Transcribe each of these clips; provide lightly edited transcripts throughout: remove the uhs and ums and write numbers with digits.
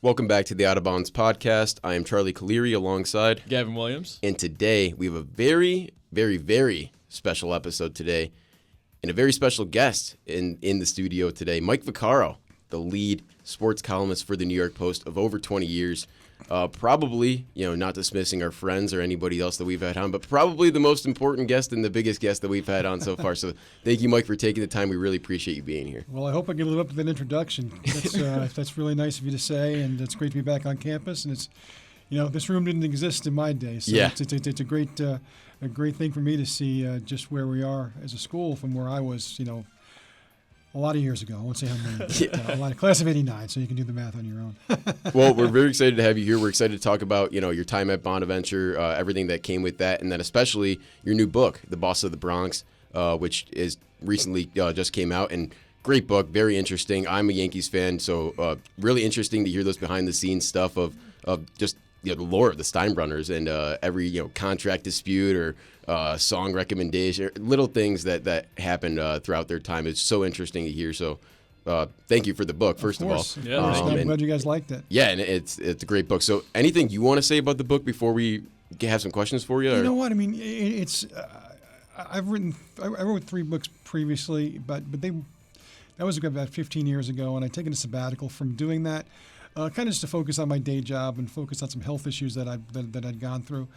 Welcome back to the Out of Bounds podcast. I am Charlie Calieri alongside Gavin Williams. And today we have a very, very, very special episode today and a very special guest in the studio today, Mike Vaccaro, the lead sports columnist for the New York Post of over 20 years. Probably, not dismissing our friends or anybody else that we've had on, but probably the most important guest and the biggest guest that we've had on so far. So thank you, Mike, for taking the time. We really appreciate you being here. Well, I hope I can live up to that introduction. That's really nice of you to say, and it's great to be back on campus. And it's, this room didn't exist in my day, so it's a great thing for me to see just where we are as a school from where I was, a lot of years ago. I won't say how many. A lot of class of '89, so you can do the math on your own. Well, we're very excited to have you here. We're excited to talk about, your time at Bonaventure, everything that came with that, and then especially your new book, The Boss of the Bronx, which is recently just came out. And great book, very interesting. I'm a Yankees fan, so really interesting to hear those behind-the-scenes stuff of just the lore of the Steinbrenners and every contract dispute or song recommendation, little things that happened throughout their time. It's so interesting to hear. So thank you for the book, first of all. Yeah, I'm glad you guys liked it. Yeah, and it's a great book. So anything you want to say about the book before we have some questions for you? You know what? I mean, it's I wrote 3 books previously, but that was about 15 years ago, and I'd taken a sabbatical from doing that. Kind of just to focus on my day job and focus on some health issues that I'd gone through.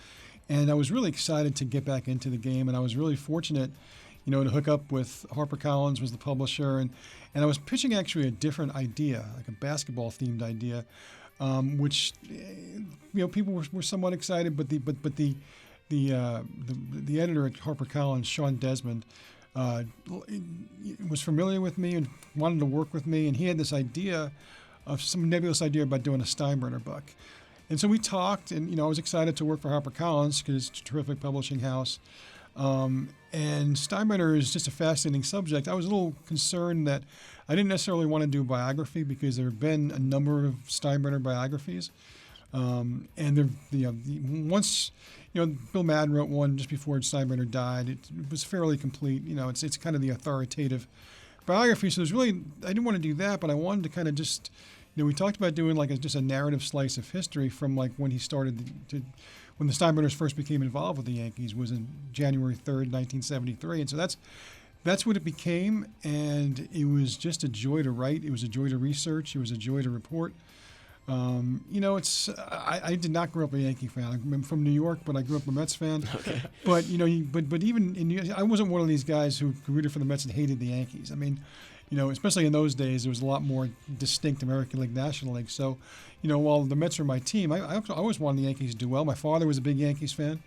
And I was really excited to get back into the game, and I was really fortunate, to hook up with HarperCollins, was the publisher, and I was pitching actually a different idea, like a basketball-themed idea, which people were somewhat excited, but the editor at HarperCollins, Sean Desmond, was familiar with me and wanted to work with me, and he had this idea of some nebulous idea about doing a Steinbrenner book. And so we talked, and, I was excited to work for HarperCollins because it's a terrific publishing house. And Steinbrenner is just a fascinating subject. I was a little concerned that I didn't necessarily want to do a biography because there have been a number of Steinbrenner biographies. And once, Bill Madden wrote one just before Steinbrenner died. It was fairly complete. It's kind of the authoritative biography. So I didn't want to do that, but I wanted to kind of just, we talked about doing just a narrative slice of history from when he started when the Steinbrenners first became involved with the Yankees was in January 3rd, 1973. And so that's what it became. And it was just a joy to write. It was a joy to research. It was a joy to report. I did not grow up a Yankee fan. I'm from New York, but I grew up a Mets fan. Okay. But but even I wasn't one of these guys who rooted for the Mets and hated the Yankees. I mean, especially in those days, there was a lot more distinct American League, National League. So, while the Mets were my team, I always wanted the Yankees to do well. My father was a big Yankees fan,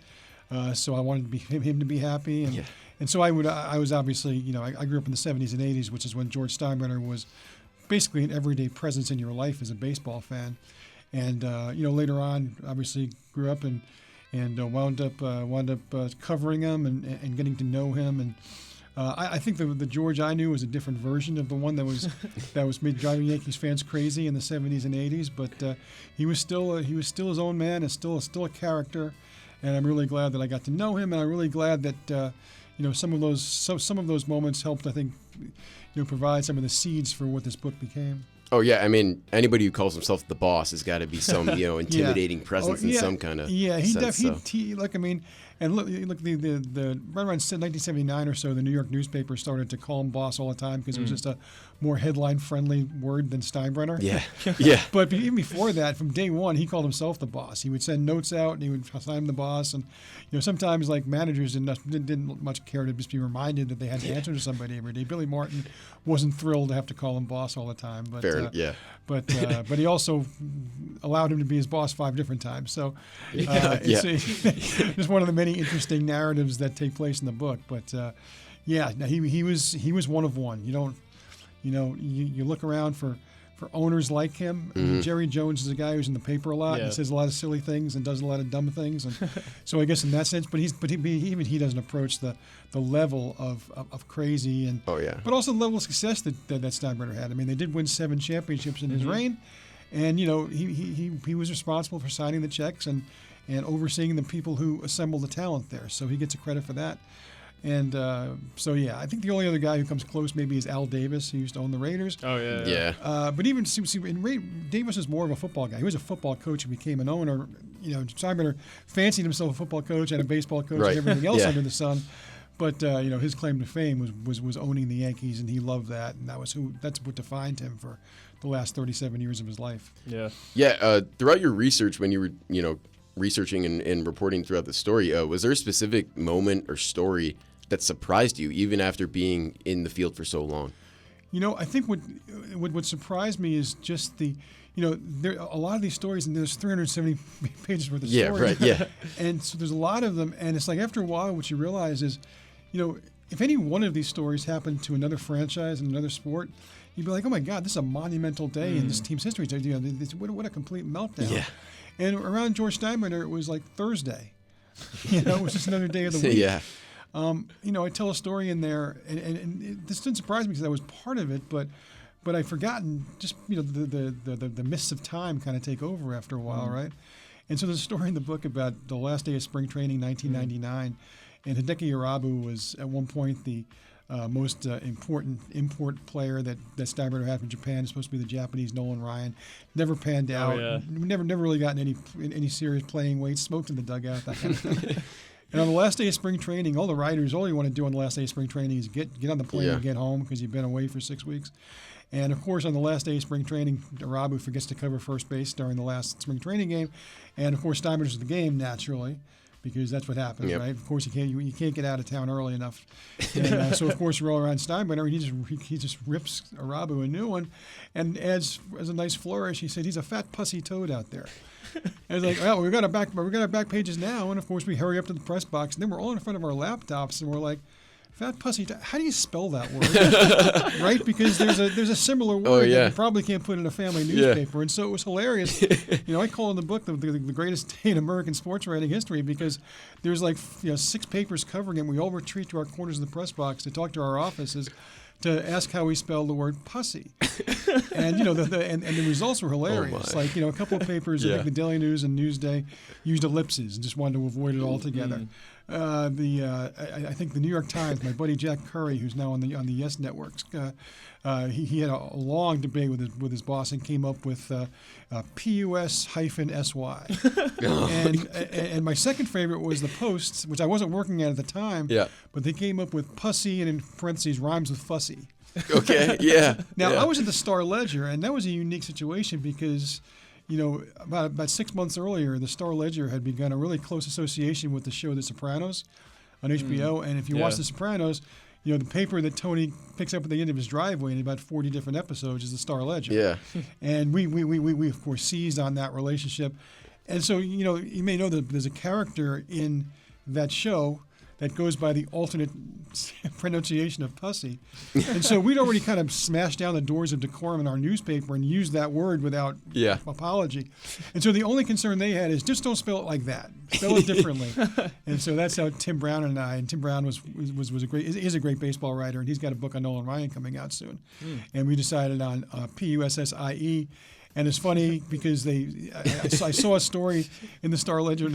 so I wanted him to be happy. And so I was obviously, I grew up in the 70s and 80s, which is when George Steinbrenner was basically an everyday presence in your life as a baseball fan. And later on, obviously grew up and wound up covering him and getting to know him. And I think the George I knew was a different version of the one that was made driving Yankees fans crazy in the 70s and 80s. But he was still his own man and still a character. And I'm really glad that I got to know him. And I'm really glad that some of those moments helped, I think, provide some of the seeds for what this book became. Oh, yeah. I mean, anybody who calls himself the boss has got to be some, intimidating presence in some kind of sense. Look, I mean, and look, the right around 1979 or so, the New York newspaper started to call him boss all the time because it was just a more headline-friendly word than Steinbrenner. Yeah, yeah. But even before that, from day one, he called himself the boss. He would send notes out, and he would assign the boss. And sometimes managers didn't much care to just be reminded that they had to answer to somebody every day. Billy Martin wasn't thrilled to have to call him boss all the time. But but he also allowed him to be his boss 5 different times. So it's just one of the many interesting narratives that take place in the book. But he was one of one. You look around for owners like him. I mean, Jerry Jones is a guy who's in the paper a lot. Yeah. And says a lot of silly things and does a lot of dumb things. And so I guess in that sense, even he doesn't approach the level of crazy and but also the level of success that Steinbrenner had. I mean, they did win 7 championships in his reign, and he was responsible for signing the checks and overseeing the people who assembled the talent there. So he gets a credit for that. And so, yeah, I think the only other guy who comes close maybe is Al Davis, who used to own the Raiders. Oh, yeah. But even Davis is more of a football guy. He was a football coach and became an owner. You know, Steinbrenner fancied himself a football coach and a baseball coach and everything else under the sun. But you know, his claim to fame was owning the Yankees, and he loved that, and that's what defined him for the last 37 years of his life. Yeah. Throughout your research, when you were researching and reporting throughout the story, was there a specific moment or story that surprised you, even after being in the field for so long? You know, I think what surprised me is just there a lot of these stories, and there's 370 pages worth of stories. Yeah, right. Yeah. And so there's a lot of them, and it's like after a while, what you realize is, you know, if any one of these stories happened to another franchise and another sport, you'd be like, oh my God, this is a monumental day in this team's history. You know, what a complete meltdown. Yeah. And around George Steinbrenner, it was like Thursday. You know, it was just another day of the week. Yeah. You know, I tell a story in there, and this didn't surprise me because I was part of it, but I'd forgotten just, you know, the mists of time kind of take over after a while, right? And so there's a story in the book about the last day of spring training, 1999, and Hideki Irabu was at one point the most important import player that Steinbrenner had from Japan. It's supposed to be the Japanese Nolan Ryan. Never panned out. Never really gotten any serious playing weight. Smoked in the dugout. That kind of thing. And on the last day of spring training, all the writers, all you want to do on the last day of spring training is get on the plane and get home because you've been away for 6 weeks. And, of course, on the last day of spring training, Irabu forgets to cover first base during the last spring training game. And, of course, Steinbrenner's the game, naturally, because that's what happens, right? Of course, you can't get out of town early enough. And so, of course, you roll around Steinbrenner, and he just rips Irabu a new one and adds, as a nice flourish, he said, he's a fat, pussy toad out there. And it's like, well, we got our back pages now. And, of course, we hurry up to the press box. And then we're all in front of our laptops, and we're like, fat pussy. How do you spell that word? Right? Because there's a similar word that you probably can't put in a family newspaper. And so it was hilarious. You know, I call in the book the greatest day in American sports writing history because there's like 6 papers covering it. We all retreat to our corners of the press box to talk to our offices to ask how we spell the word pussy. And you know the results were hilarious. Like, you know, a couple of papers, I think the Daily News and Newsday, used ellipses and just wanted to avoid it altogether. I think the New York Times, my buddy Jack Curry, who's now on the Yes Networks, he had a long debate with his boss and came up with PUS-SY. And my second favorite was the Post, which I wasn't working at the time. Yeah. But they came up with pussy and in parentheses rhymes with fussy. Okay. Yeah. Now I was at the Star Ledger, and that was a unique situation because, you know, about 6 months earlier, the Star Ledger had begun a really close association with the show The Sopranos on HBO. And if you watch The Sopranos, you know, the paper that Tony picks up at the end of his driveway in about 40 different episodes is the Star Ledger. Yeah. And we of course seized on that relationship. And so, you know, you may know that there's a character in that show that goes by the alternate pronunciation of pussy. And so we'd already kind of smashed down the doors of decorum in our newspaper and used that word without apology. And so the only concern they had is just don't spell it like that. Spell it differently. And so that's how Tim Brown and Tim Brown is a great baseball writer, and he's got a book on Nolan Ryan coming out soon. And we decided on PUSSIE. And it's funny because I saw a story in the Star Ledger, in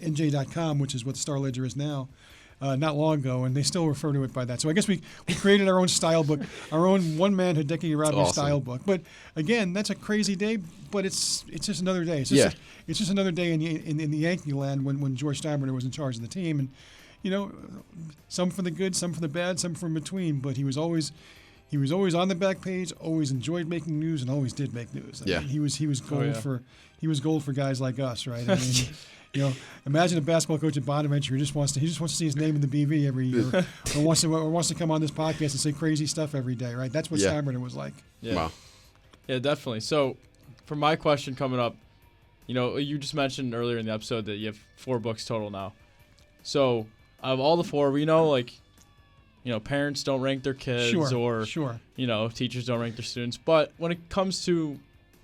NJ.com, which is what the Star Ledger is now, not long ago, and they still refer to it by that. So I guess we created our own style book, our own one-man Hideki Irabu style book. But again, that's a crazy day, but it's just another day. It's just another day in the Yankee land when George Steinbrenner was in charge of the team. And, you know, some for the good, some for the bad, some from between, but he was always on the back page, always enjoyed making news, and always did make news. I mean, he was gold for guys like us, right? I mean, you know, imagine a basketball coach at Bonaventure who just wants to see his name in the BV every year, or wants to come on this podcast and say crazy stuff every day, right? That's what Steinbrenner was like. Yeah. Wow. Yeah, definitely. So, for my question coming up, you know, you just mentioned earlier in the episode that you have 4 books total now. So, out of all the 4, we know, like, you know, parents don't rank their kids, you know, teachers don't rank their students. But when it comes to,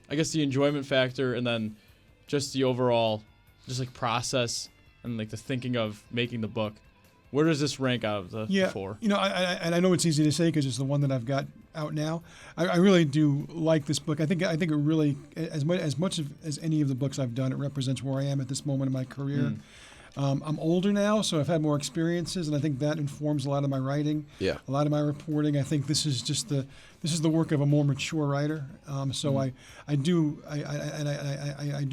I guess, the enjoyment factor and then just the overall, just like process and like the thinking of making the book, where does this rank out of the 4? You know, I know it's easy to say because it's the one that I've got out now. I really do like this book. I think it really, as much as any of the books I've done, it represents where I am at this moment in my career. I'm older now, so I've had more experiences, and I think that informs a lot of my writing, a lot of my reporting. I think this is just the work of a more mature writer. So I do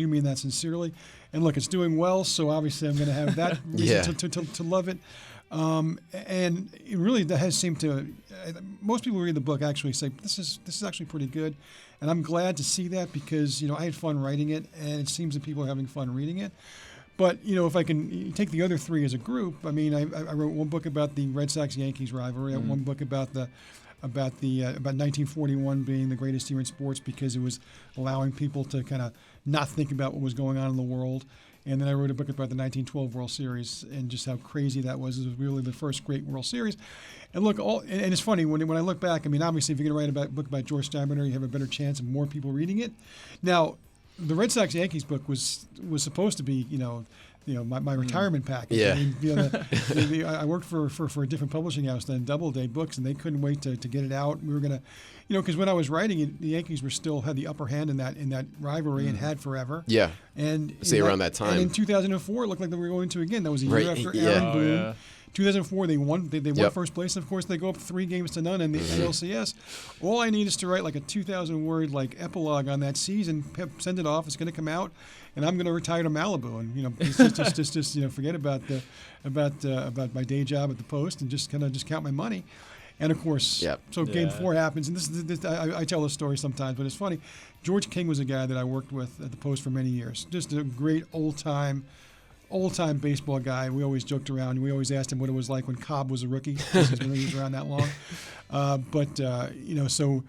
mean that sincerely. And look, it's doing well, so obviously I'm going to have that reason to love it. And it really has seemed to. Most people who read the book actually say this is actually pretty good, and I'm glad to see that because I had fun writing it, and it seems that people are having fun reading it. But if I can take the other three as a group, I mean, I wrote one book about the Red Sox-Yankees rivalry. I wrote one book about 1941 being the greatest year in sports because it was allowing people to kind of not think about what was going on in the world. And then I wrote a book about the 1912 World Series and just how crazy that was. It was really the first great World Series. And look, and it's funny when I look back. I mean, obviously, if you're going to write a book about George Steinbrenner, you have a better chance of more people reading it. Now, the Red Sox-Yankees book was supposed to be, my retirement package. Yeah. I mean, I worked for a different publishing house than Doubleday Books, and they couldn't wait to get it out. We were gonna, because when I was writing it, the Yankees had the upper hand in that rivalry and had forever. Yeah. And around that time. And in 2004, it looked like they were going to again. That was a year after Aaron Boone. Yeah. 2004, they won. They won first place. And of course, they go up 3-0 in the ALCS. All I need is to write like a 2,000-word epilogue on that season. Send it off. It's going to come out, and I'm going to retire to Malibu and just forget about my day job at the Post and just count my money. And of course, so Game 4 happens, and this I tell this story sometimes, but it's funny. George King was a guy that I worked with at the Post for many years. Just a great old-time baseball guy. We always joked around. We always asked him what it was like when Cobb was a rookie. This is when he was around that long. So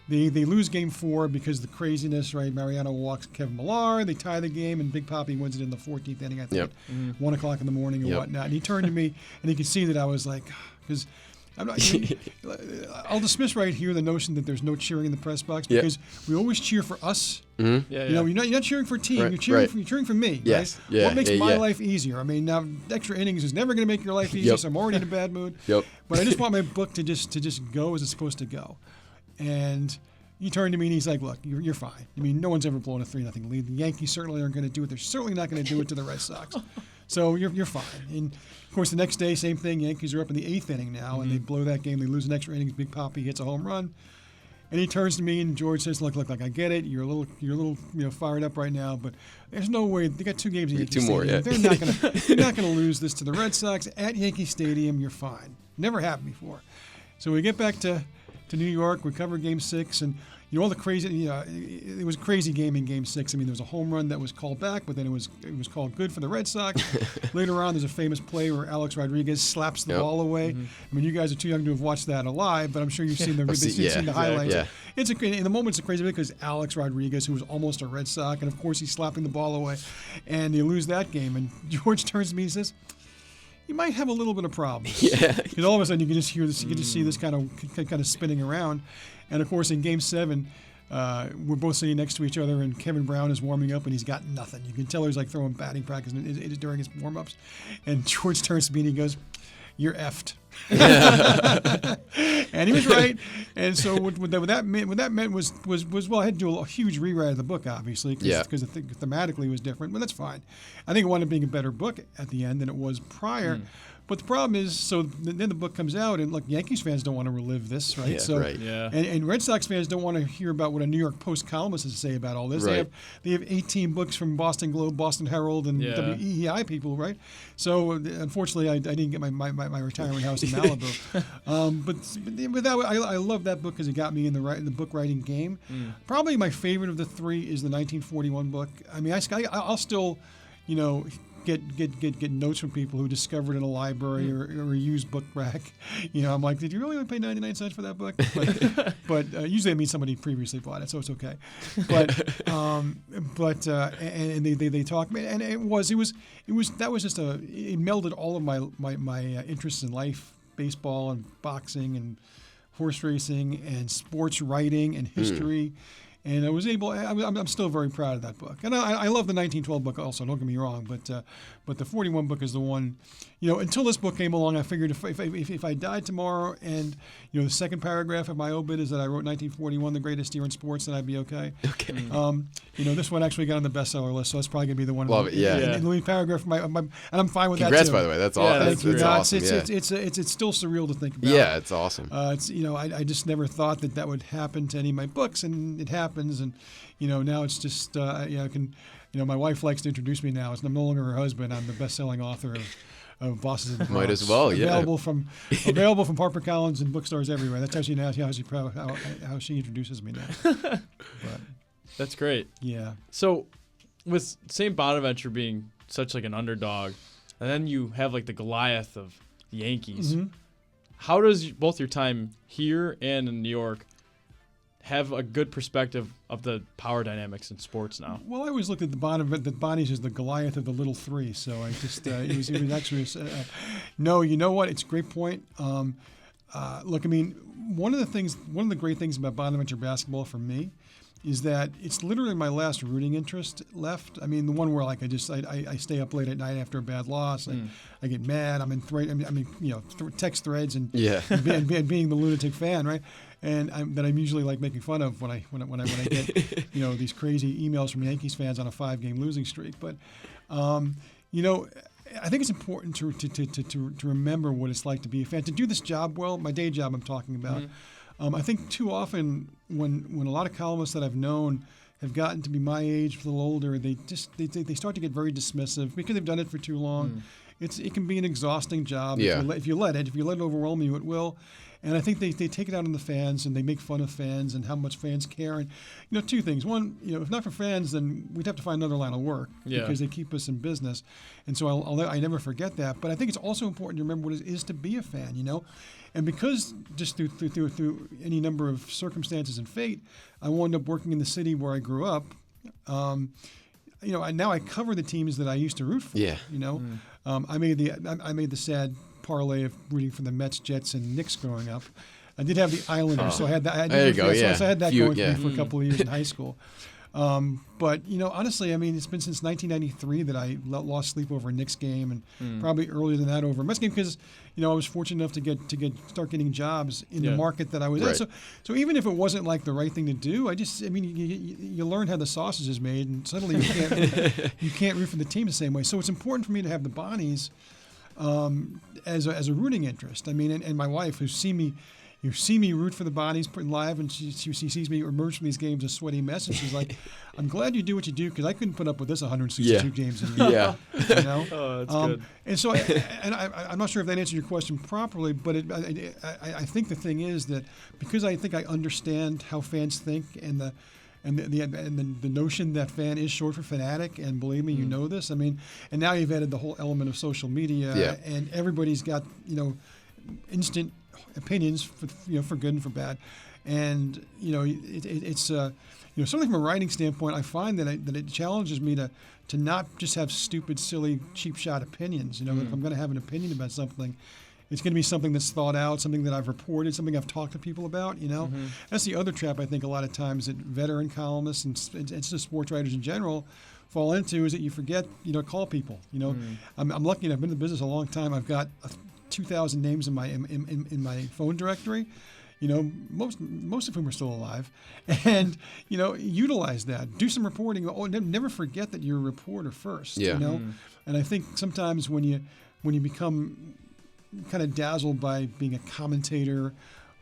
they lose Game 4 because of the craziness, right? Mariano walks Kevin Millar. They tie the game, and Big Papi wins it in the 14th inning, I think, 1 o'clock in the morning or whatnot. And he turned to me, and he could see that I was like, because I'm not. I'll dismiss right here the notion that there's no cheering in the press box because we always cheer for us. Mm-hmm. You're not cheering for a team. Right, you're cheering for me. Yes. Right? Yeah. What makes my life easier? I mean, now extra innings is never going to make your life easier. So I'm already in a bad mood. But I just want my book to just go as it's supposed to go. And he turned to me and he's like, "Look, you're fine. I mean, no one's ever blown a 3-0 lead. The Yankees certainly aren't going to do it. They're certainly not going to do it to the Red Sox. So you're fine." And of course, the next day, same thing. Yankees are up in the 8th inning now, and they blow that game. They lose an extra innings. Big Papi hits a home run, and he turns to me and George says, "Look, I get it. You're a little fired up right now, but there's no way. They got 2 games in Yankee Stadium. They're not gonna lose this to the Red Sox at Yankee Stadium. You're fine. Never happened before." So we get back to New York. We cover Game 6, and all the crazy. It was a crazy game in Game 6. I mean, there was a home run that was called back, but then it was called good for the Red Sox. Later on, there's a famous play where Alex Rodriguez slaps the ball away. I mean, you guys are too young to have watched that live, but I'm sure you've seen the highlights. Yeah. In the moment, it's a crazy because Alex Rodriguez, who was almost a Red Sox, and of course he's slapping the ball away, and they lose that game. And George turns to me and says, "You might have a little bit of problems." Because all of a sudden you can just hear this, you can just see this kind of spinning around. And of course, in Game 7, we're both sitting next to each other, and Kevin Brown is warming up, and he's got nothing. You can tell he's like throwing batting practice during his warm-ups. And George turns to me and he goes, "You're effed." And he was right. And so what that meant was well, I had to do a huge rewrite of the book, obviously, because thematically it was different. But that's fine. I think it wound up being a better book at the end than it was prior. But the problem is, so then the book comes out, and look, Yankees fans don't want to relive this, right? And Red Sox fans don't want to hear about what a New York Post columnist has to say about all this. They have 18 books from Boston Globe, Boston Herald, and WEEI people, right? So unfortunately, I didn't get my retirement house in Malibu. But that, I love that book because it got me in the book writing game. Probably my favorite of the 3 is the 1941 book. I mean, I'll still, get notes from people who discovered it in a library or a used book rack. I'm like, "Did you really only pay 99 cents for that book?" But usually it means somebody previously bought it, so it's okay. But they talk, and it melded all of my interests in life, baseball and boxing and horse racing and sports writing and history. And I was able. I'm still very proud of that book, and I love the 1912 book also. Don't get me wrong, but the 41 book is the one. Until this book came along, I figured if I died tomorrow, and the second paragraph of my obit is that I wrote 1941, the greatest year in sports, then I'd be okay. Okay. This one actually got on the bestseller list, so it's probably gonna be the one. Love it. Yeah. In the lead paragraph, and I'm fine with Congrats, that too. by the way. That's Yeah, awesome. thank That's you. awesome. It's still surreal to think about. Yeah, it's awesome. I just never thought that would happen to any of my books, and it happens. And now it's just I can. My wife likes to introduce me now. I'm no longer her husband. I'm the best-selling author of Bosses in the Bronx. Might as well, yeah. Available from HarperCollins and bookstores everywhere. That's how she introduces me now. But, That's great. yeah. So, with St. Bonaventure being such like an underdog, and then you have like the Goliath of the Yankees. Mhm. How does both your time here and in New York have a good perspective of the power dynamics in sports now? Well, I always looked at the Bonnies as the Goliath of the little three. So I just it was actually no. You know what? It's a great point. Look, I mean, one of the great things about Bonaventure basketball for me is that it's literally my last rooting interest left. I mean, the one where like I stay up late at night after a bad loss. I get mad. I'm in text threads and and being the lunatic fan, right? And I'm usually like making fun of when I get these crazy emails from Yankees fans on a 5-game losing streak. But I think it's important to remember what it's like to be a fan, to do this job well. My day job I'm talking about. I think too often when a lot of columnists that I've known have gotten to be my age, a little older, they start to get very dismissive because they've done it for too long. It can be an exhausting job. Yeah. If you let it overwhelm you, it will. And I think they take it out on the fans, and they make fun of fans and how much fans care. And two things. One, if not for fans, then we'd have to find another line of work because they keep us in business. And so I never forget that. But I think it's also important to remember what it is to be a fan. And because just through any number of circumstances and fate, I wound up working in the city where I grew up. Now I cover the teams that I used to root for. Yeah. I made the sad parlay of rooting for the Mets, Jets, and Knicks growing up. I did have the Islanders, so I had that. There you go. Yeah. So I had that Feud, going for me for a couple of years in high school. But honestly, I mean, it's been since 1993 that I lost sleep over a Knicks game, and probably earlier than that over a Mets game because I was fortunate enough to start getting jobs in the market that I was in. So even if it wasn't like the right thing to do, you learn how the sausage is made, and suddenly you can't root for the team the same way. So it's important for me to have the Bonnies as a rooting interest. I mean, and my wife, who's seen me root for the Bonnies live, and she sees me emerge from these games a sweaty mess, and she's like, "I'm glad you do what you do because I couldn't put up with this 162 games in a year." Oh, that's good. And so, I'm not sure if that answered your question properly, but I think the thing is that because I think I understand how fans think and the notion that fan is short for fanatic, and believe me, you know this. I mean, and now you've added the whole element of social media, and everybody's got instant opinions for good and for bad, and it's certainly from a writing standpoint, I find that it challenges me to not just have stupid, silly, cheap shot opinions. If I'm going to have an opinion about something, it's going to be something that's thought out, something that I've reported, something I've talked to people about. That's the other trap I think a lot of times that veteran columnists and just sports writers in general fall into is that you forget call people. I'm lucky enough. I've been in the business a long time. I've got 2,000 names in my phone directory. Most of whom are still alive, and utilize that. Do some reporting. Never forget that you're a reporter first. And I think sometimes when you become kind of dazzled by being a commentator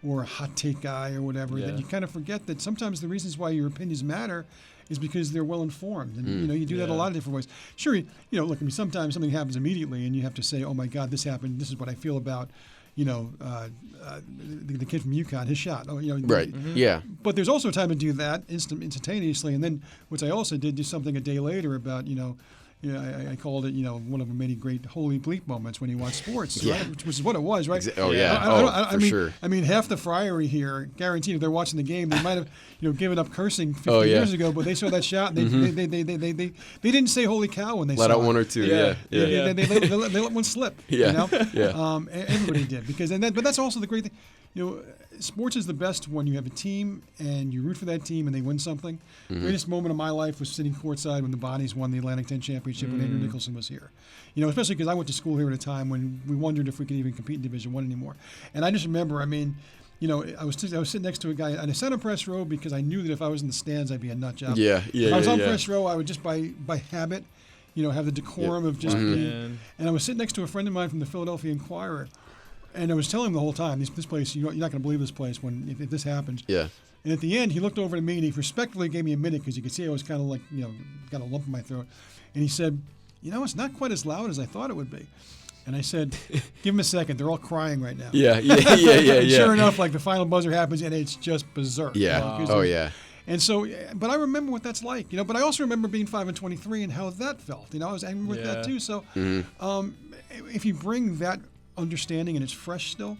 or a hot take guy or whatever, that you kind of forget that sometimes the reasons why your opinions matter is because they're well informed, and you do that a lot of different ways. Sure, look, I mean, sometimes something happens immediately, and you have to say, "Oh my God, this happened. This is what I feel about." The kid from UConn, his shot. Right. Yeah. But there's also a time to do that instantaneously, and then which I also did do something a day later about I called it one of the many great holy bleep moments when you watch sports, right? Which is what it was, right? Oh yeah. I mean, sure. I mean, half the friary here, guaranteed, if they're watching the game, they might have given up cursing 50 years ago, but they saw that shot. And they didn't say "holy cow" when they let saw out it. one or two. They let one slip. Yeah. Everybody did but that's also the great thing. sports is the best when you have a team and you root for that team and they win something. The greatest moment of my life was sitting courtside when the Bonnies won the Atlantic 10 championship when Andrew Nicholson was here. Especially because I went to school here at a time when we wondered if we could even compete in Division I anymore. And I just remember, I was sitting next to a guy, and I sat on press row because I knew that if I was in the stands, I'd be a nut job. If I was on press row, I would just by habit, have the decorum of just being. And I was sitting next to a friend of mine from the Philadelphia Inquirer, and I was telling him the whole time, this place, you're not going to believe this place if this happens. Yeah. And at the end, he looked over to me and he respectfully gave me a minute because you could see I was kind of like, got a lump in my throat. And he said, it's not quite as loud as I thought it would be. And I said, give him a second. They're all crying right now. Yeah. Sure enough, the final buzzer happens and it's just berserk. Yeah. Wow. Oh, yeah. And so, but I remember what that's like, But I also remember being 5-23 and how that felt. I was angry with that too. So, if you bring that understanding and it's fresh still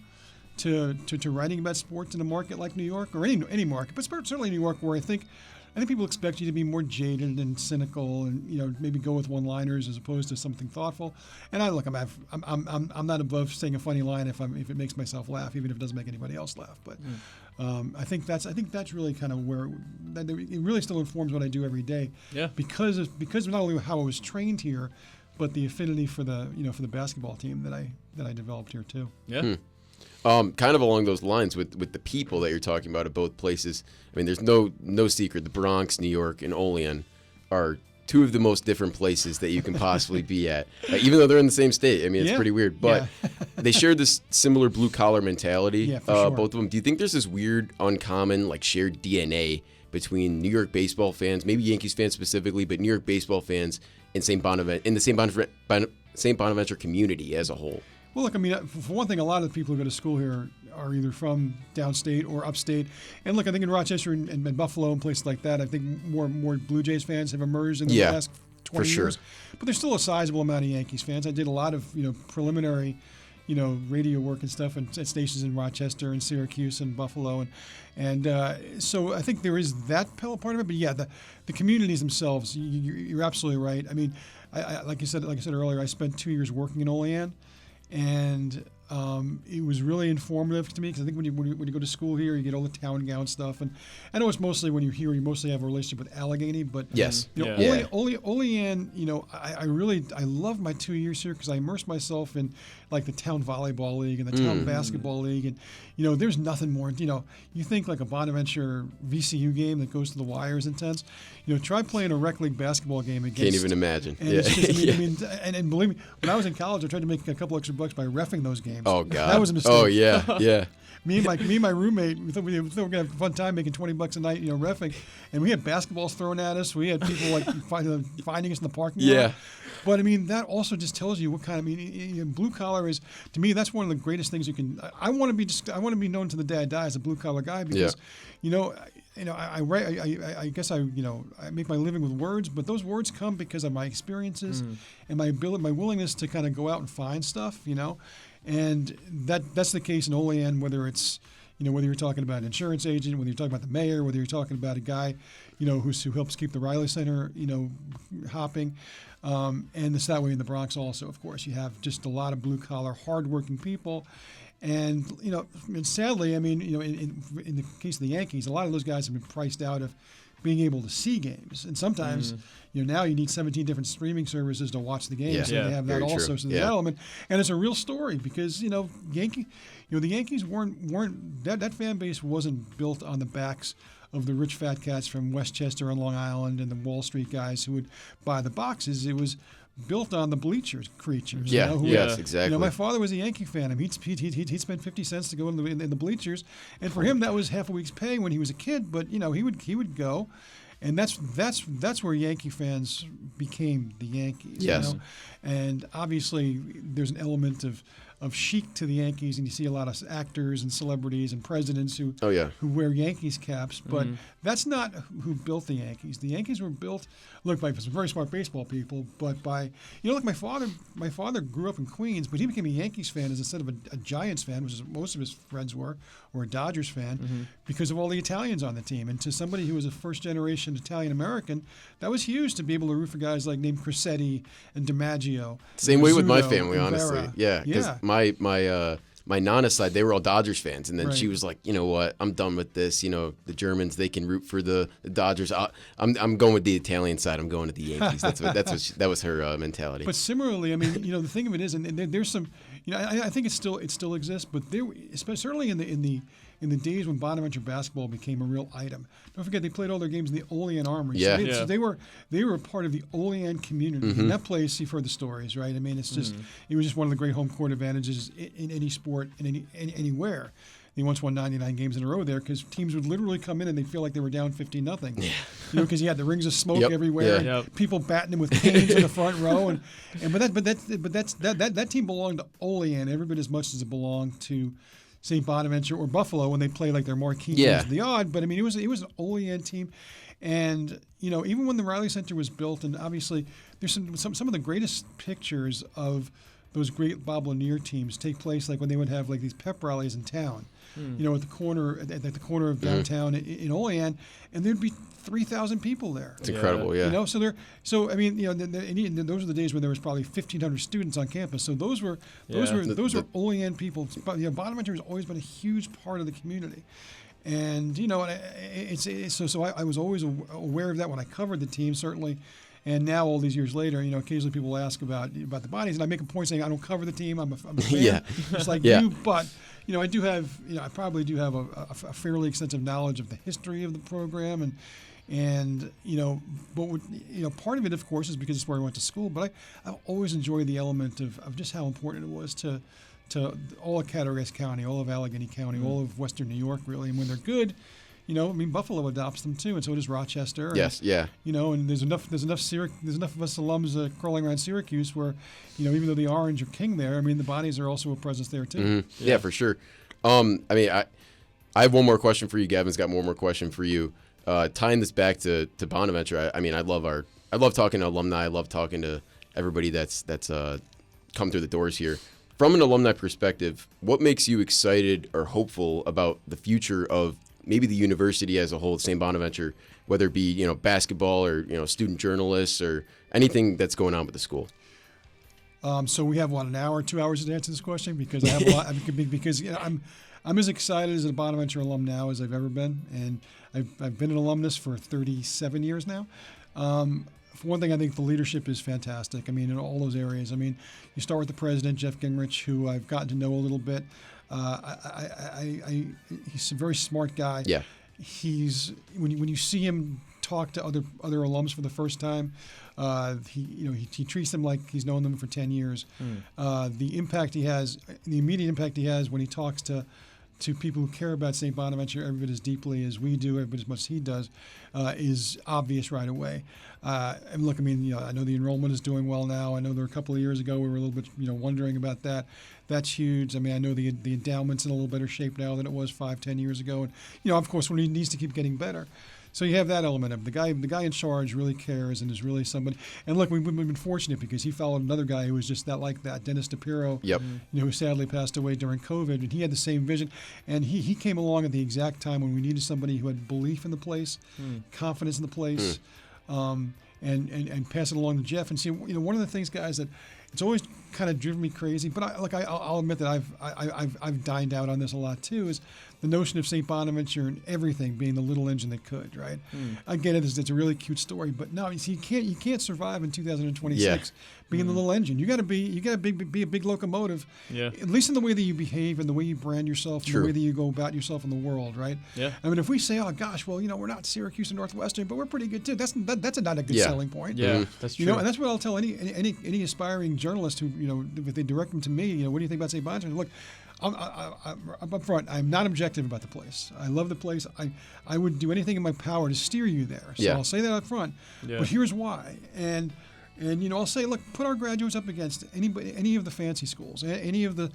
to writing about sports in a market like New York or any market, but certainly New York, where I think people expect you to be more jaded and cynical and maybe go with one-liners as opposed to something thoughtful. And I'm not above saying a funny line if it makes myself laugh, even if it doesn't make anybody else laugh. But I think that's really kind of where it really still informs what I do every day. Yeah. Because of not only how I was trained here, but the affinity for the for the basketball team that I developed here too. Yeah. Kind of along those lines with the people that you're talking about at both places. I mean, there's no secret. The Bronx, New York, and Olean are two of the most different places that you can possibly be at, even though they're in the same state. I mean, it's pretty weird. But they share this similar blue-collar mentality, for sure. both of them. Do you think there's this weird, uncommon, shared DNA between New York baseball fans, maybe Yankees fans specifically, but New York baseball fans in the St. Bonaventure community as a whole? Well, look, for one thing, a lot of the people who go to school here are either from downstate or upstate. And look, I think in Rochester and Buffalo and places like that, I think more Blue Jays fans have emerged in the last 20 years. But there's still a sizable amount of Yankees fans. I did a lot of preliminary radio work and stuff at stations in Rochester and Syracuse and Buffalo, and so I think there is that part of it. But yeah, the communities themselves, you're absolutely right. I mean, I like I said earlier, I spent 2 years working in Olean. And it was really informative to me because I think when you go to school here, you get all the town gown stuff. And I know it's mostly when you're here, you mostly have a relationship with Allegheny. But yes, Olean, I love my 2 years here because I immersed myself in the town volleyball league and the town basketball league, and there's nothing more. You think like a Bonaventure VCU game that goes to the wire is intense. Try playing a rec league basketball game against. Can't even imagine. And it's just, and believe me, when I was in college, I tried to make a couple extra bucks by reffing those games. Oh God, that was a mistake. Oh yeah. Me and my roommate, we thought we were going to have a fun time making $20 a night, reffing, and we had basketballs thrown at us. We had people finding us in the parking lot. Yeah. But that also just tells you what kind of blue collar is. To me, that's one of the greatest things you can. I want to be known to the day I die as a blue collar guy because, I write. I guess I make my living with words, but those words come because of my experiences and my willingness to kind of go out and find stuff, And that's the case in Olean, whether it's, whether you're talking about an insurance agent, whether you're talking about the mayor, whether you're talking about a guy, who helps keep the Riley Center, hopping. And it's that way in the Bronx also, of course. You have just a lot of blue-collar, hardworking people. And, and sadly, in the case of the Yankees, a lot of those guys have been priced out of being able to see games. And sometimes, now you need 17 different streaming services to watch the games. So they have that also. True. So there's that element. And it's a real story because, the Yankees weren't that fan base wasn't built on the backs of the rich fat cats from Westchester and Long Island and the Wall Street guys who would buy the boxes. It was built on the bleachers creatures. Yeah, yes, exactly. My father was a Yankee fan. He'd spend 50 cents to go in the bleachers, and for him that was half a week's pay when he was a kid. But he would go, and that's where Yankee fans became the Yankees. Yes. And obviously there's an element of chic to the Yankees, and you see a lot of actors and celebrities and presidents who wear Yankees caps, but that's not who built the Yankees. The Yankees were built, by some very smart baseball people, but by, my father grew up in Queens, but he became a Yankees fan instead of a Giants fan, which is most of his friends were, or a Dodgers fan, because of all the Italians on the team. And to somebody who was a first-generation Italian-American, that was huge to be able to root for guys like named Crissetti and DiMaggio. Same way with my Rizzuto, family, and honestly. Vera. Yeah, because my my Nana's side, they were all Dodgers fans, and then Right. she was like, you know what, I'm done with this. You know, the Germans, they can root for the Dodgers. I'm going with the Italian side. I'm going with the Yankees. That was her mentality. But similarly, I mean, the thing of it is, and there's some, I think it still exists, but there, certainly in the days when Bonaventure basketball became a real item. Don't forget they played all their games in the Olean Armory. Yeah. So they were a part of the Olean community. Mm-hmm. And that place, you've heard the stories, right? I mean, it's just it was just one of the great home court advantages in any sport in anywhere. They once won 99 games in a row there because teams would literally come in and they'd feel like they were down 15-0. Yeah. Because you had the rings of smoke Yep. everywhere, Yeah. and people batting them with canes in the front row, that team belonged to Olean every bit as much as it belonged to St. Bonaventure or Buffalo when they play like their marquee teams, the odd. But I mean, it was an Olean team, and even when the Riley Center was built, and obviously there's some of the greatest pictures of those great Bob Lanier teams take place like when they would have like these pep rallies in town, at the corner of downtown in Olean, and there'd be 3,000 people there. It's incredible, yeah. So I mean, those are the days when there was probably 1,500 students on campus. So those were Olean people. But Bonaventure has always been a huge part of the community, and I was always aware of that when I covered the team, certainly. And now, all these years later, occasionally people ask about the bodies, and I make a point saying I don't cover the team. I'm a fan, just like you. But I do have, I probably do have a fairly extensive knowledge of the history of the program, and part of it, of course, is because it's where I went to school. But I've always enjoyed the element of just how important it was to all of Cattaraugus County, all of Allegheny County, all of Western New York, really. And when they're good, Buffalo adopts them too, and so does Rochester. And, yes, yeah. And there's enough of us alums crawling around Syracuse where, even though the Orange are king there, I mean, the bodies are also a presence there too. Mm-hmm. Yeah, for sure. I have one more question for you. Gavin's got one more question for you. Tying this back to Bonaventure, I love talking to alumni. I love talking to everybody that's come through the doors here. From an alumni perspective, what makes you excited or hopeful about the future of maybe the university as a whole, St. Bonaventure, whether it be basketball or student journalists or anything that's going on with the school? So we have an hour, 2 hours to answer this question because I have a lot. Because I'm as excited as a Bonaventure alum now as I've ever been, and I've been an alumnus for 37 years now. For one thing, I think the leadership is fantastic. I mean, in all those areas. I mean, you start with the president, Jeff Gingrich, who I've gotten to know a little bit. He's a very smart guy. Yeah. He's when you see him talk to other alums for the first time, he treats them like he's known them for 10 years. The immediate impact he has when he talks to people who care about St. Bonaventure every bit as deeply as we do, every bit as much as he does, is obvious right away. And look, I mean, I know the enrollment is doing well now. I know there were a couple of years ago we were a little bit, wondering about that. That's huge. I mean, I know the endowment's in a little better shape now than it was 5-10 years ago, and of course, when he needs to keep getting better. So you have that element of the guy in charge really cares and is really somebody. And look, we've been fortunate because he followed another guy who was just like that, Dennis DePiro, yep. Who sadly passed away during COVID, and he had the same vision. And he came along at the exact time when we needed somebody who had belief in the place, confidence in the place, and pass it along to Jeff. And see, one of the things, guys, that it's always kind of driven me crazy, but I'll admit that I've dined out on this a lot too, is the notion of St. Bonaventure and everything being the little engine that could, right? I get it, it's a really cute story, but no, you see, you can't survive in 2026 being the little engine. You got to be a big locomotive, at least in the way that you behave and the way you brand yourself, and the way that you go about yourself in the world, right? Yeah. I mean, if we say, oh gosh, well, we're not Syracuse and Northwestern, but we're pretty good too. That's not a good selling point. Yeah, that's true. And that's what I'll tell any aspiring journalist who, if they direct them to me, what do you think about St. Bonaventure? Look, I'm up front. I'm not objective about the place. I love the place. I would do anything in my power to steer you there. So I'll say that up front. Yeah. But here's why. And I'll say, look, put our graduates up against any of the fancy schools, any of the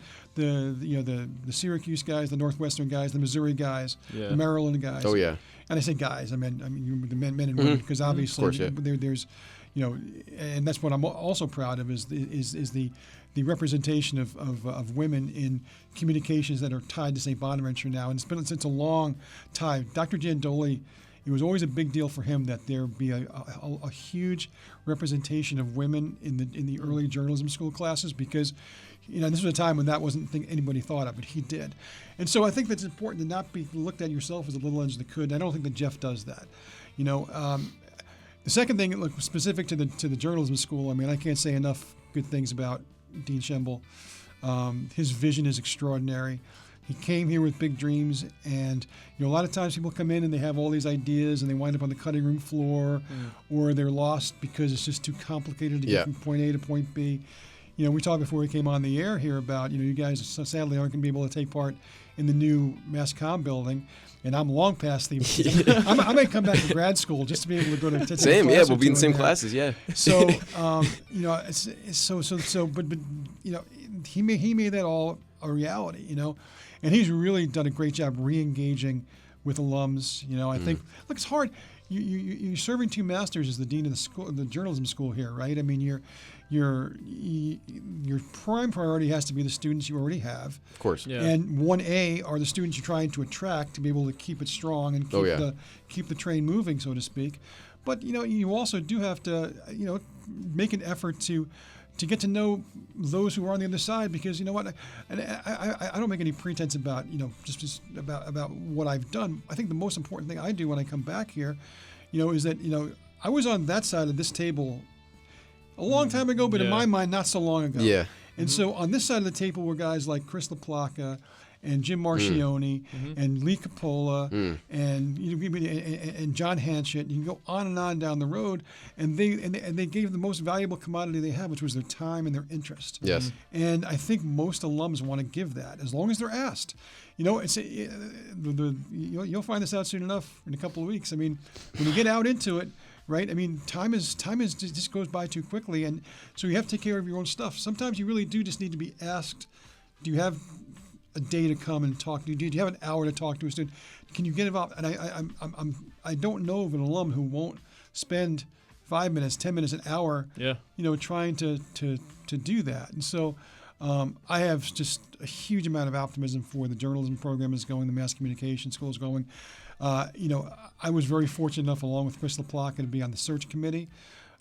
Syracuse guys, the Northwestern guys, the Missouri guys, the Maryland guys. Oh yeah. And I say guys, I mean the men and women, because obviously of course, there's, and that's what I'm also proud of is the representation of women in communications that are tied to St. Bonaventure now, and it's a long tie. Dr. Jan Doley it was always a big deal for him that there be a huge representation of women in the early journalism school classes, because this was a time when that wasn't anybody thought of, but he did. And so I think that's important to not be looked at yourself as a little edge of the could. I don't think that Jeff does that. The second thing, look, specific to the journalism school, I mean, I can't say enough good things about Dean Schembel. His vision is extraordinary. He came here with big dreams, and a lot of times people come in and they have all these ideas and they wind up on the cutting room floor, or they're lost because it's just too complicated to get from point A to point B. We talked before we came on the air here about, you guys sadly aren't going to be able to take part in the new Mass Comm building, and I'm long past the. I might come back to grad school just to be able to go to. Same, yeah, we'll be in the same classes, yeah. So, but he made that all a reality, and he's really done a great job re-engaging with alums. I think, look, it's hard. You're serving two masters as the dean of the school, the journalism school here, right? I mean, your prime priority has to be the students you already have. Of course. Yeah. And 1A are the students you're trying to attract to be able to keep it strong and keep the train moving, so to speak. But you also do have to make an effort to get to know those who are on the other side, because I don't make any pretense about just about what I've done. I think the most important thing I do when I come back here, is that I was on that side of this table a long time ago, but in my mind, not so long ago. Yeah. And so on this side of the table were guys like Chris LaPlaca and Jim Marchione and Lee Coppola and John Hanchett. You can go on and on down the road, and they gave the most valuable commodity they have, which was their time and their interest. Yes. And I think most alums want to give that as long as they're asked. You'll find this out soon enough in a couple of weeks. I mean, when you get out into it. Right, I mean, time is just goes by too quickly, and so you have to take care of your own stuff. Sometimes you really do just need to be asked. Do you have a day to come and talk? Do you have an hour to talk to a student? Can you get involved? And I don't know of an alum who won't spend 5 minutes, 10 minutes, an hour, trying to do that. And so I have just a huge amount of optimism for the journalism program is going, the mass communication school is going. I was very fortunate enough, along with Chris LaPlaca, to be on the search committee.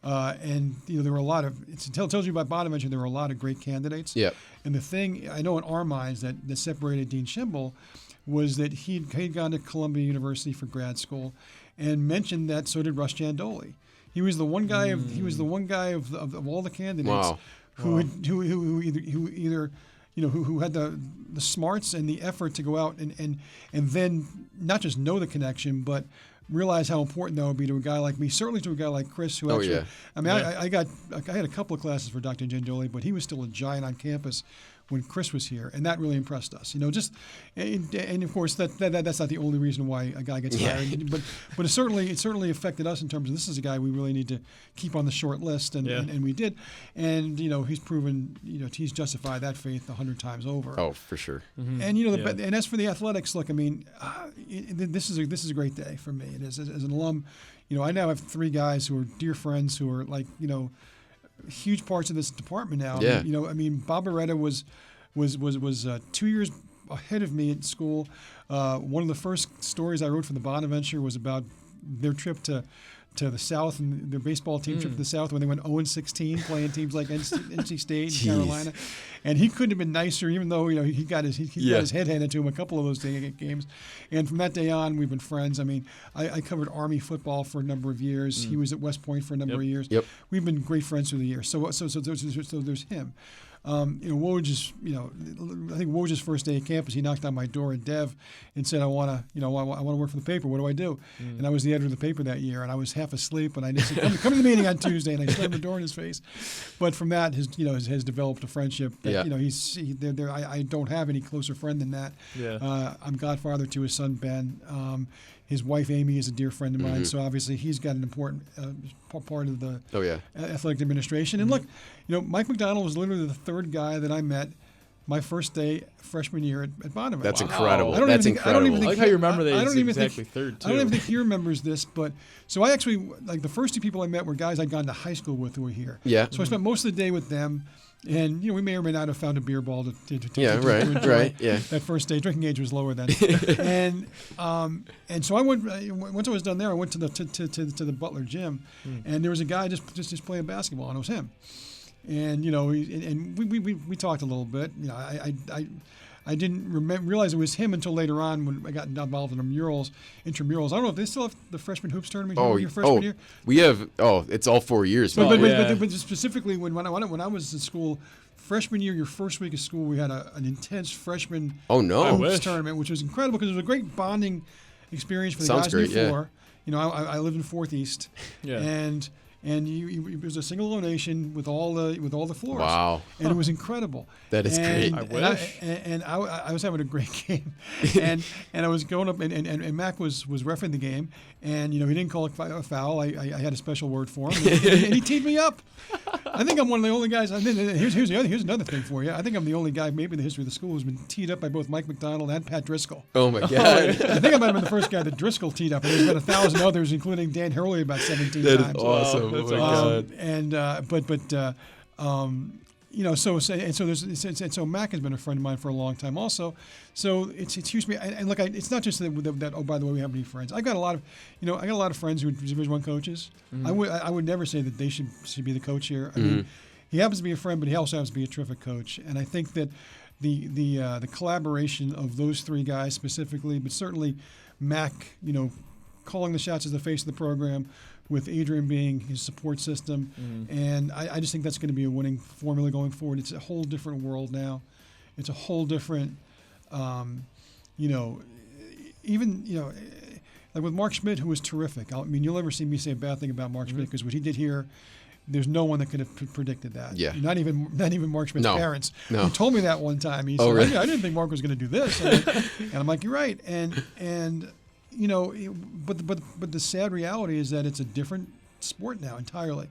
And there were a lot of, it tells you about Bonaventure, there were a lot of great candidates. Yep. And the thing I know in our minds that separated Dean Schembel was that he'd gone to Columbia University for grad school, and mentioned that so did Russ Jandoli. He was the one guy of all the candidates who either who had the smarts and the effort to go out and then not just know the connection, but realize how important that would be to a guy like me, certainly to a guy like Chris, who actually, I had a couple of classes for Dr. Jandoli, but he was still a giant on campus when Chris was here, and that really impressed us. And of course that's not the only reason why a guy gets hired, but it certainly affected us in terms of this is a guy we really need to keep on the short list, and we did, and he's proven he's justified that faith 100 times over. Oh, for sure. Mm-hmm. And and as for the athletics, look, I mean, this is a great day for me. It is as an alum. I now have 3 guys who are dear friends who are like huge parts of this department now. Yeah. I mean, Bob Beretta was 2 years ahead of me at school. One of the first stories I wrote for the Bonaventure was about their trip to the South, and their baseball team trip to the South when they went 0-16, playing teams like NC State and Carolina. And he couldn't have been nicer, even though he got his head handed to him a couple of those games. And from that day on, we've been friends. I mean, I covered Army football for a number of years. He was at West Point for a number of years. Yep. We've been great friends through the years. So there's him. Woj's, I think Woj's first day at campus, he knocked on my door at Dev and said, I want to work for the paper. What do I do? And I was the editor of the paper that year, and I was half asleep, and I just said, come to the meeting on Tuesday, and I slammed the door in his face. But from that, has developed a friendship that, I don't have any closer friend than that. Yeah. I'm godfather to his son, Ben. His wife, Amy, is a dear friend of mine, so obviously he's got an important part of the athletic administration. And look, Mike McDonald was literally the third guy that I met my first day freshman year at Bonaventure. That's Wow. incredible. I don't That's even think- I don't incredible. even I like think how you remember that I he's don't even exactly think- third, too. I don't even think he remembers this, but so I actually, like, the first two people I met were guys I'd gone to high school with who were here. Yeah. So I spent most of the day with them, and we may or may not have found a beer ball to Yeah, to right, enjoy right, yeah. that first day. Drinking age was lower then, and so I went. Once I was done there, I went to the Butler gym, and there was a guy just playing basketball, and it was him. And we talked a little bit. I didn't realize it was him until later on when I got involved in intramurals. I don't know if they still have the freshman hoops tournament here your freshman year. We have. It's all 4 years. But specifically when I was in school, freshman year, your first week of school, we had an intense freshman Oh no! hoops tournament, which was incredible because it was a great bonding experience for the Sounds guys great, on the yeah. floor. I lived in Fourth East, Yeah. and it was a single donation with all the floors. Wow. And it was incredible. That is great. I wish. I was having a great game, and I was going up, and Mac was reffing the game, and he didn't call a foul. I had a special word for him, and he teed me up. I think I'm one of the only guys. Here's another thing for you. I think I'm the only guy, maybe in the history of the school, who's been teed up by both Mike McDonald and Pat Driscoll. Oh my God! I think I might have been the first guy that Driscoll teed up, and there's been 1,000 others, including Dan Hurley, about 17 That times. is awesome. Wow, that's oh my awesome. God. So Mac has been a friend of mine for a long time also. So it's huge to me. And look, it's not just that. Oh, by the way, we have any friends. I got a lot of friends who are Division I coaches. Mm-hmm. I would never say that they should be the coach here. I mean, he happens to be a friend, but he also happens to be a terrific coach. And I think that the collaboration of those three guys specifically, but certainly Mac, calling the shots as the face of the program, with Adrian being his support system. And I just think that's going to be a winning formula going forward. It's a whole different world now. It's a whole different, like with Mark Schmidt, who was terrific. You'll never see me say a bad thing about Mark Schmidt, because what he did here, there's no one that could have predicted that. Yeah. Not even Mark Schmidt's parents. No. He told me that one time. He said, really? I didn't think Mark was going to do this. And I'm like, you're right. And but the sad reality is that it's a different sport now entirely.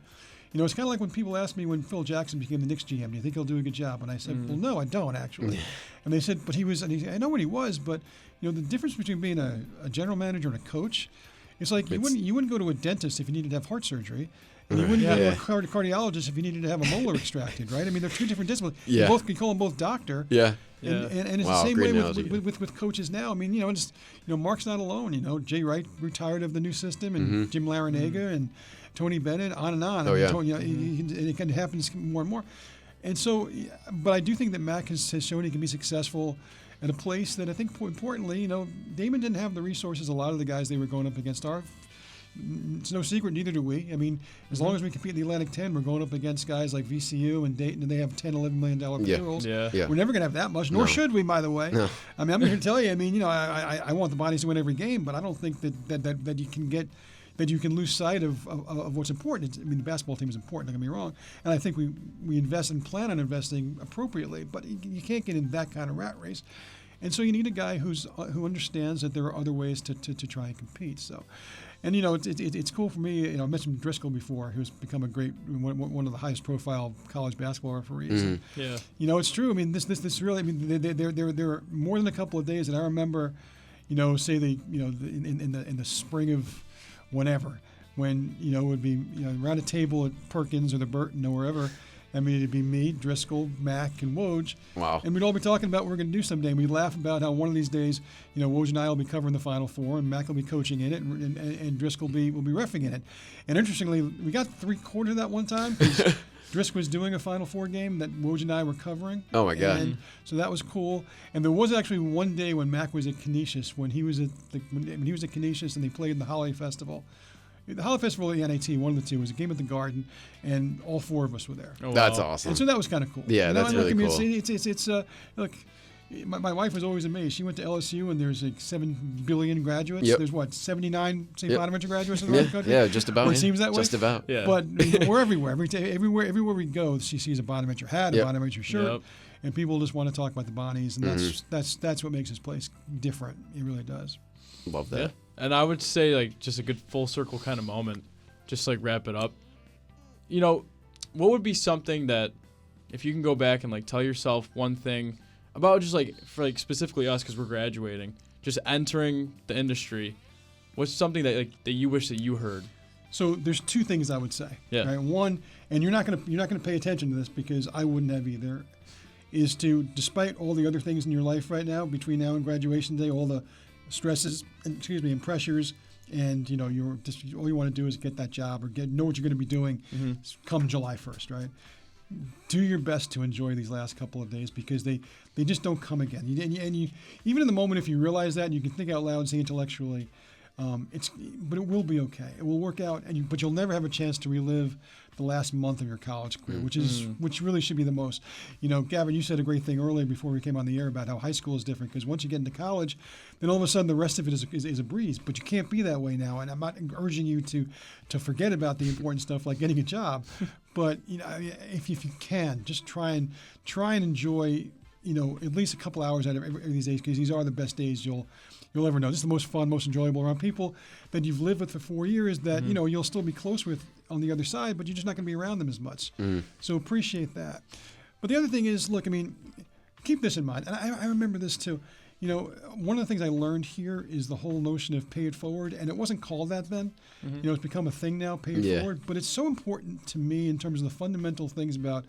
It's kind of like when people ask me when Phil Jackson became the Knicks GM, do you think he'll do a good job? And I said, well, no, I don't actually. And they said, but he was, I know what he was, but the difference between being a general manager and a coach, it's like you wouldn't go to a dentist if you needed to have heart surgery. And you wouldn't go to a cardiologist if you needed to have a molar extracted, right? I mean, they're two different disciplines. Yeah. You call them both doctor. Yeah. And it's Wow, the same great way analogy. with coaches now. I mean, Mark's not alone. Jay Wright retired of the new system, and Jim Larinaga and Tony Bennett, on and on. Oh, yeah. And it kind of happens more and more. And so, but I do think that Mac has shown he can be successful at a place that I think, importantly, Damon didn't have the resources a lot of the guys they were going up against are. It's no secret, neither do we. I mean, as long as we compete in the Atlantic 10, we're going up against guys like VCU and Dayton, and they have $10, $11 million payrolls. Yeah. We're never going to have that much, nor should we, by the way. No. I mean, I'm here to tell you, I want the Bonnies to win every game, but I don't think that you can get that you can lose sight of what's important. The basketball team is important, don't get me wrong, and I think we invest and plan on investing appropriately, but you can't get in that kind of rat race. And so you need a guy who understands that there are other ways to try and compete. So, and it's cool for me. I mentioned Driscoll before, who's become a great one of the highest profile college basketball referees. And, it's true. I mean, this really. I mean, there are more than a couple of days that I remember. Say in the spring of whenever, when it would be around a table at Perkins or the Burton or wherever. I mean, it'd be me, Driscoll, Mac, and Woj. Wow. And we'd all be talking about what we're going to do someday. And we'd laugh about how one of these days, Woj and I will be covering the Final Four, and Mac will be coaching in it, and Driscoll will be reffing in it. And interestingly, we got 3/4 of that one time. Driscoll was doing a Final Four game that Woj and I were covering. Oh, my God. And so that was cool. And there was actually one day when Mac was at Canisius, when he was at Canisius and they played in the Holiday Festival. The Holiday Festival or the NAT, one of the two, was a game at the Garden, and all four of us were there. Oh, wow. That's awesome. And so that was kind of cool. Yeah, that's really cool. It's look, my wife was always amazed. She went to LSU, and there's like 7 billion graduates. Yep. There's 79 St. Bonaventure graduates in the country? Yeah, just about. Or it seems that way. Just about. Yeah. But we're everywhere. Everywhere we go, she sees a Bonaventure hat, a Bonaventure shirt, and people just want to talk about the Bonnies, and that's what makes this place different. It really does. Love that. Yeah. And I would say, just a good full circle kind of moment, just wrap it up. What would be something that, if you can go back and like tell yourself one thing about just like for like specifically us because we're graduating, just entering the industry, what's something that you wish that you heard? So there's two things I would say. Yeah. Right? One, and you're not gonna pay attention to this because I wouldn't have either, is to, despite all the other things in your life right now, between now and graduation day, all the stresses and pressures, and you're just all you want to do is get that job or know what you're going to be doing come July 1st, right? Do your best to enjoy these last couple of days because they just don't come again. And you even in the moment, if you realize that and you can think out loud and say intellectually, but it will be okay. It will work out, but you'll never have a chance to relive the last month of your college career, which really should be the most. Gavin, you said a great thing earlier before we came on the air about how high school is different because once you get into college, then all of a sudden the rest of it is a breeze. But you can't be that way now, and I'm not urging you to forget about the important stuff like getting a job. But if you can, just try and enjoy at least a couple hours out of every these days because these are the best days you'll ever know. This is the most fun, most enjoyable around people that you've lived with for 4 years that you'll still be close with on the other side, but you're just not going to be around them as much. So appreciate that. But the other thing is, look, keep this in mind, and I remember this too. One of the things I learned here is the whole notion of pay it forward, and it wasn't called that then. It's become a thing now, pay it forward. But it's so important to me in terms of the fundamental things about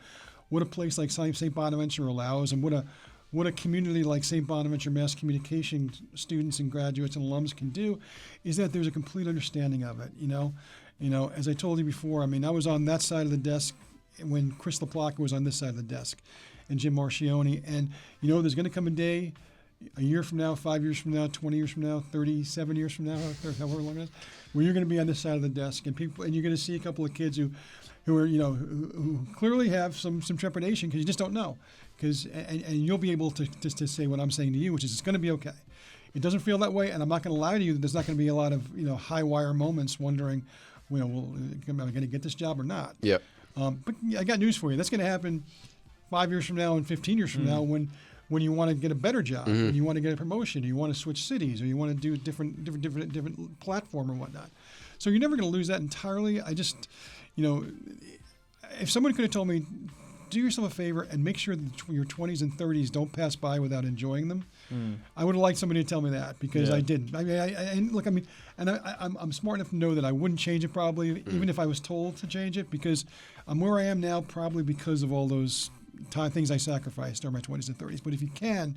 what a place like St. Bonaventure allows, and what a community like St. Bonaventure Mass Communication students and graduates and alums can do, is that there's a complete understanding of it. As I told you before, I was on that side of the desk when Chris LaPlaca was on this side of the desk, and Jim Marchione. And there's going to come a day, a year from now, 5 years from now, 20 years from now, 37 years from now, however long it is, where you're going to be on this side of the desk, and you're going to see a couple of kids who are who clearly have some trepidation because you just don't know, and you'll be able to say what I'm saying to you, which is it's going to be okay. It doesn't feel that way, and I'm not going to lie to you that there's not going to be a lot of high wire moments wondering, am I going to get this job or not? Yep. But I got news for you. That's going to happen 5 years from now and 15 years from now when you want to get a better job, when you want to get a promotion, or you want to switch cities, or you want to do a different platform or whatnot. So you're never going to lose that entirely. I just, if someone could have told me, do yourself a favor and make sure that your 20s and 30s don't pass by without enjoying them, I would have liked somebody to tell me that because I didn't. I'm smart enough to know that I wouldn't change it probably, even if I was told to change it, because I'm where I am now probably because of all those things I sacrificed during my 20s and 30s. But if you can,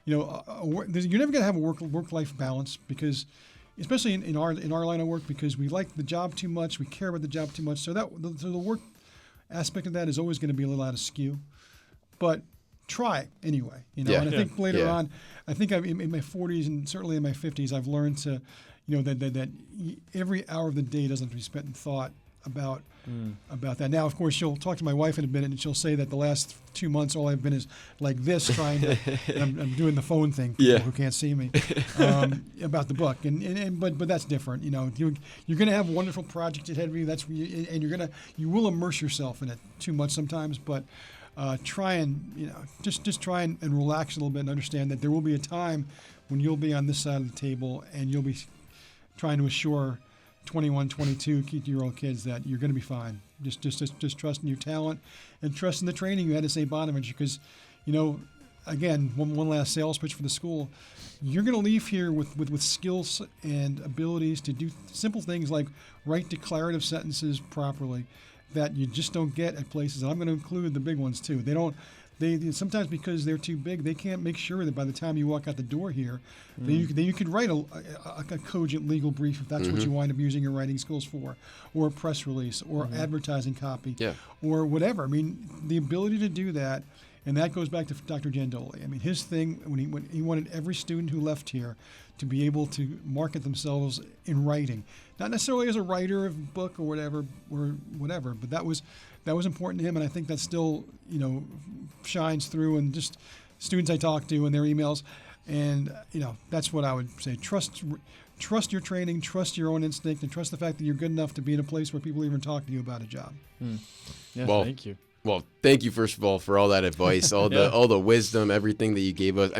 you're never going to have a work-life balance because, especially in our line of work, because we like the job too much, we care about the job too much. So the work aspect of that is always going to be a little out of skew. But try anyway, And I think later on, I think in my 40s and certainly in my 50s, I've learned to, that every hour of the day doesn't have to be spent in thought about that. Now, of course, she'll talk to my wife in a minute, and she'll say that the last 2 months, all I've been is like this, trying to. I'm doing the phone thing for people who can't see me about the book, but that's different. You're going to have wonderful projects ahead of you. And you will immerse yourself in it too much sometimes, but. Try and just try and relax a little bit and understand that there will be a time when you'll be on this side of the table and you'll be trying to assure 21, 22 year-old kids that you're going to be fine. Just trust in your talent and trust in the training you had at St. Bonaventure because, again, one last sales pitch for the school. You're going to leave here with skills and abilities to do simple things like write declarative sentences properly that you just don't get at places. And I'm going to include the big ones too. They sometimes because they're too big, they can't make sure that by the time you walk out the door here, then you could write a cogent legal brief if that's what you wind up using your writing skills for, or a press release, or advertising copy, or whatever. The ability to do that, and that goes back to Dr. Jandoli. His thing when he wanted every student who left here to be able to market themselves in writing, not necessarily as a writer of a book or whatever, but that was important to him, and I think that still shines through in just students I talk to and their emails, and that's what I would say. Trust your training, trust your own instinct, and trust the fact that you're good enough to be in a place where people even talk to you about a job. Yeah, thank you. Well, thank you first of all for all that advice, all the wisdom, everything that you gave us.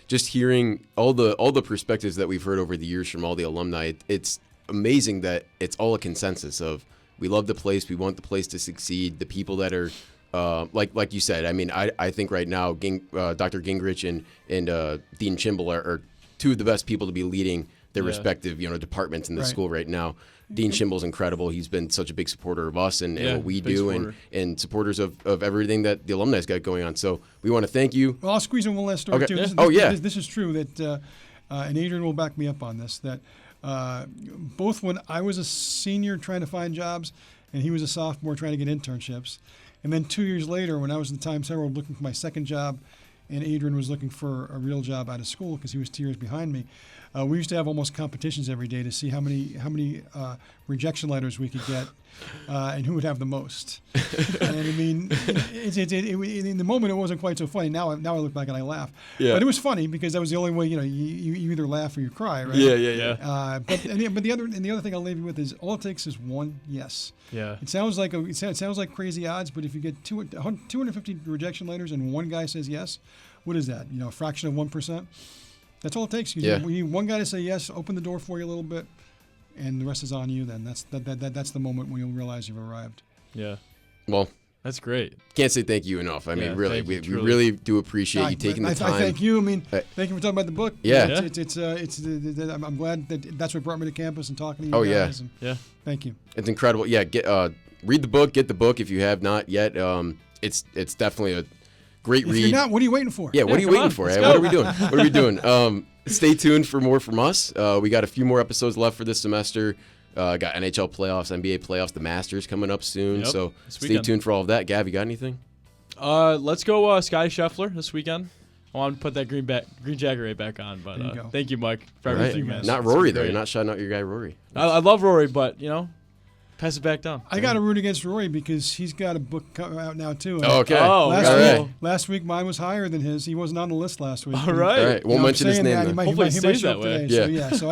Just hearing all the perspectives that we've heard over the years from all the alumni, it's amazing that it's all a consensus of we love the place, we want the place to succeed. The people that are like you said, I mean, I think right now, Dr. Gingrich and Dean Chimble are two of the best people to be leading their respective departments in the school right now. Dean Chimble's incredible. He's been such a big supporter of us and what we do, and supporters of everything that the alumni's got going on. So we want to thank you. Well, I'll squeeze in one last story too. This is true that, and Adrian will back me up on this, that both when I was a senior trying to find jobs and he was a sophomore trying to get internships, and then 2 years later when I was in the Times Herald looking for my second job and Adrian was looking for a real job out of school because he was 2 years behind me, we used to have almost competitions every day to see how many rejection letters we could get and who would have the most. And I mean, in the moment it wasn't quite so funny. Now I look back and I laugh. Yeah. But it was funny because that was the only way. You either laugh or you cry, right? Yeah. But the other thing I'll leave you with is all it takes is one yes. Yeah. It sounds like crazy odds, but if you get 250 rejection letters and one guy says yes, what is that? A fraction of 1%. That's all it takes. You need one guy to say yes, open the door for you a little bit, and the rest is on you. Then that's the moment when you'll realize you've arrived. Yeah. Well, that's great. Can't say thank you enough. I mean, really, we really do appreciate you taking the time. I thank you. I mean, thank you for talking about the book. Yeah. I'm glad that's what brought me to campus and talking to you guys. Yeah. Thank you. It's incredible. Yeah. Read the book. Get the book if you have not yet. It's definitely a great read. If you're not, what are you waiting for? Yeah, what are you waiting for? What are we doing? What are we doing? Stay tuned for more from us. We got a few more episodes left for this semester. Got NHL playoffs, NBA playoffs, the Masters coming up soon. Yep, so stay tuned for all of that. Gav, you got anything? Let's go Scotty Scheffler this weekend. I want to put that green Jaguar back on, but thank you, Mike, for everything, man. Not Rory, though. You're not shouting out your guy, Rory. I love Rory, but, pass it back down. I got to root against Rory because he's got a book coming out now, too. Okay. Last week, mine was higher than his. He wasn't on the list last week. All right. We'll mention his name. Hopefully he stays that way. Today, so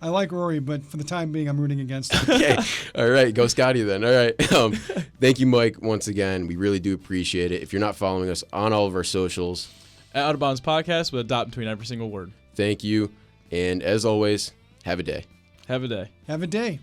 I like Rory, but for the time being, I'm rooting against him. Okay. All right. Go Scotty then. All right. Thank you, Mike, once again. We really do appreciate it. If you're not following us on all of our socials, at Out of Bounds Podcast with a dot between every single word. Thank you. And as always, have a day. Have a day. Have a day.